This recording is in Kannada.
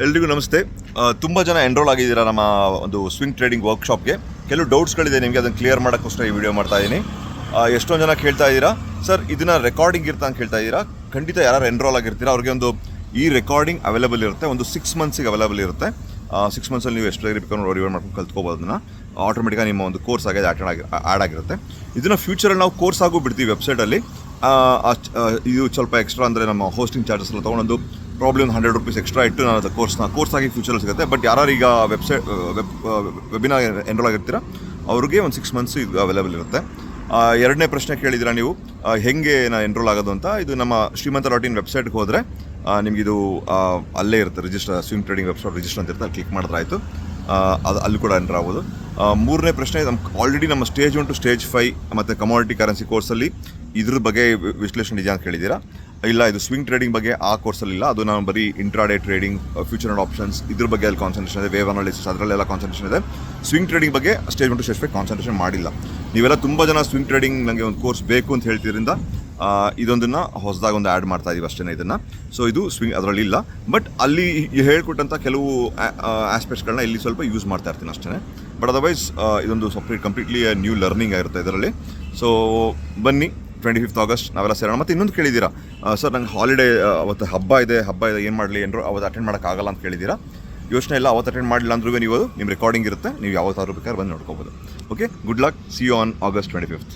ಎಲ್ರಿಗೂ ನಮಸ್ತೆ. ತುಂಬ ಜನ ಎನ್ರೋಲ್ ಆಗಿದ್ದೀರಾ ನಮ್ಮ ಒಂದು ಸ್ವಿಂಗ್ ಟ್ರೇಡಿಂಗ್ ವರ್ಕ್ಶಾಪ್ಗೆ. ಕೆಲವು ಡೌಟ್ಸ್ಗಳಿದೆ ನಿಮಗೆ, ಅದನ್ನು ಕ್ಲಿಯರ್ ಮಾಡೋಕ್ಕೋಸ್ಕರ ಈ ವಿಡಿಯೋ ಮಾಡ್ತಾ ಇದ್ದೀನಿ. ಎಷ್ಟೊಂದು ಜನ ಕೇಳ್ತಾ ಇದ್ದೀರಾ, ಸರ್ ಇದನ್ನು ರೆಕಾರ್ಡಿಂಗ್ ಇರ್ತಾ ಅಂತ ಕೇಳ್ತಾ ಇದ್ದೀರಾ. ಖಂಡಿತ ಯಾರು ಎನ್ರೋಲ್ ಆಗಿರ್ತೀರಾ ಅವ್ರಿಗೆ ಒಂದು ಈ ರೆಕಾರ್ಡಿಂಗ್ ಅವೈಲೇಬಲ್ ಇರುತ್ತೆ, ಒಂದು 6 ಮಂತ್ಸಿಗೆ ಅವೈಲೇಬಲ್ ಇರುತ್ತೆ. 6 ಮಂತ್ಸಲ್ಲಿ ನೀವು ಎಷ್ಟು ಬೇಕಾದ್ರೂ ರಿವೈವ್ ಮಾಡ್ಕೊಂಡು ಕಲ್ತ್ಕೋಬೋದು. ಅದನ್ನು ಆಟೋಮೆಟಿಕಾಗಿ ನಿಮ್ಮ ಒಂದು ಕೋರ್ಸ್ ಆಗಿ ಆ್ಯಡ್ ಆಗಿರುತ್ತೆ. ಇದನ್ನು ಫ್ಯೂಚರಲ್ಲಿ ನಾವು ಕೋರ್ಸ್ ಆಗು ಬಿಡ್ತೀವಿ ವೆಬ್ಸೈಟಲ್ಲಿ. ಇದು ಸ್ವಲ್ಪ ಎಕ್ಸ್ಟ್ರಾ ಅಂದರೆ ನಮ್ಮ ಹೋಸ್ಟಿಂಗ್ ಚಾರ್ಜಸ್ ಎಲ್ಲ ತೊಗೊಂಡು ಪ್ರಾಬ್ಲಿ ಒಂದು ₹100 ಎಕ್ಸ್ಟ್ರಾ ಇಟ್ಟು ನಾನು ಅದು ಕೋರ್ಸ್ ಆಗಿ ಫ್ಯೂಚರಲ್ಲಿ ಸಿಗುತ್ತೆ. ಬಟ್ ಯಾರು ಈಗ ವೆಬಿನಾರ್ ಎನ್ರೋಲ್ ಆಗಿರ್ತೀರಾ ಅವ್ರಿಗೆ ಒಂದು 6 ಮಂತ್ಸ್ ಇದು ಅವೈಲೇಬಲ್ ಇರುತ್ತೆ. ಎರಡನೇ ಪ್ರಶ್ನೆ ಕೇಳಿದ್ದೀರಾ ನೀವು, ಹೆಂಗೆ ನಾನು ಎನ್ರೋಲ್ ಆಗೋದು ಅಂತ. ಇದು ನಮ್ಮ ಶ್ರೀಮಂತ.in ವೆಬ್ಸೈಟ್ಗೆ ಹೋದರೆ ನಿಮಗಿದು ಅಲ್ಲೇ ಇರುತ್ತೆ, ಸ್ವಿಂಗ್ ಟ್ರೇಡಿಂಗ್ ವೆಬ್ಸೈಟ್ ರಿಜಿಸ್ಟರ್ ಅಂತ ಇರುತ್ತೆ, ಅಲ್ಲಿ ಕ್ಲಿಕ್ ಮಾಡಿದ್ರೆ ಆಯಿತು. ಅದು ಅಲ್ಲಿ ಕೂಡ ಎಂಟರ್ ಆಗ್ಬೋದು. ಮೂರನೇ ಪ್ರಶ್ನೆ, ಆಲ್ರೆಡಿ ನಮ್ಮ ಸ್ಟೇಜ್ 1 to ಸ್ಟೇಜ್ 5 ಮತ್ತು ಕಮಾಡಿಟಿ ಕರೆನ್ಸಿ ಕೋರ್ಸಲ್ಲಿ ಇದ್ರ ಬಗ್ಗೆ ವಿಶ್ಲೇಷಣೆ ಇದೆಯಾ ಅಂತ ಕೇಳಿದ್ದೀರಾ. ಇಲ್ಲ, ಇದು ಸ್ವಿಂಗ್ ಟ್ರೇಡಿಂಗ್ ಬಗ್ಗೆ ಆ ಕೋರ್ಸಲ್ಲಿ ಇಲ್ಲ. ಅದು ನಾನು ಬರೀ intraday trading, future and options ಇದ್ರ ಬಗ್ಗೆ ಅಲ್ಲಿ ಕಾನ್ಸಂಟ್ರೇಷನ್ ಇದೆ. ವೇವ್ ಅನಾಲಿಸಿಸ್ ಅದರಲ್ಲೆಲ್ಲ ಕಾನ್ಸಂಟ್ರೇಷನ್ ಇದೆ. ಸ್ವಿಂಗ್ ಟ್ರೇಡಿಂಗ್ ಬಗ್ಗೆ ಸ್ಟೇಜ್ 1 to ಸ್ಟೇಜ್ 5 ಕಾನ್ಸಂಟ್ರೇಷನ್ ಮಾಡಿಲ್ಲ. ನೀವೆಲ್ಲ ತುಂಬ ಜನ ಸ್ವಿಂಗ್ ಟ್ರೇಡಿಂಗ್ ನನಗೆ ಒಂದು ಕೋರ್ಸ್ ಬೇಕು ಅಂತ ಹೇಳ್ತಿದ್ರಿಂದ ಇದೊಂದನ್ನು ಹೊಸದಾಗಿ ಒಂದು ಆ್ಯಡ್ ಮಾಡ್ತಾ ಇದೀವಿ ಅಷ್ಟೇ ಇದನ್ನು. ಸೊ ಇದು ಸ್ವಿಂಗ್ ಅದರಲ್ಲಿ ಇಲ್ಲ, ಬಟ್ ಅಲ್ಲಿ ಹೇಳ್ಕೊಟ್ಟಂಥ ಕೆಲವು ಆಸ್ಪೆಕ್ಟ್ಸ್ಗಳನ್ನ ಇಲ್ಲಿ ಸ್ವಲ್ಪ ಯೂಸ್ ಮಾಡ್ತಾ ಇರ್ತೀನಿ ಅಷ್ಟೇ. ಬಟ್ ಅದರ್ವೈಸ್ ಇದೊಂದು ಕಂಪ್ಲೀಟ್ಲಿ ನ್ಯೂ ಲರ್ನಿಂಗ್ ಆಗಿರುತ್ತೆ ಇದರಲ್ಲಿ. ಸೊ ಬನ್ನಿ, 25th August ನಾವೆಲ್ಲ ಸೇರೋಣ. ಮತ್ತು ಇನ್ನೊಂದು ಕೇಳಿದ್ದೀರಾ, ಸರ್ ನಂಗೆ ಹಾಲಿಡೇ ಅವತ್ತು ಹಬ್ಬ ಇದೆ ಏನು ಮಾಡಲಿ ಏನಾರು ಅವತ್ತು ಅಟೆಂಡ್ ಮಾಡೋಕ್ಕಾಗಲ್ಲ ಅಂತ ಕೇಳಿದ್ದೀರಾ. ಯೋಚನೆ ಇಲ್ಲ, ಅವತ್ತು ಅಟೆಂಡ್ ಮಾಡಲಿಲ್ಲ ಅಂದ್ರೂ ನೀವು ನಿಮ್ಮ ರೆಕಾರ್ಡಿಂಗ್ ಇರುತ್ತೆ, ನೀವು ಯಾವತ್ತಾದ್ರೂ ಬೇಕಾದ್ರೆ ಬಂದು ನೋಡ್ಕೋಬೋದು. Okay, good luck, see you on August 25th.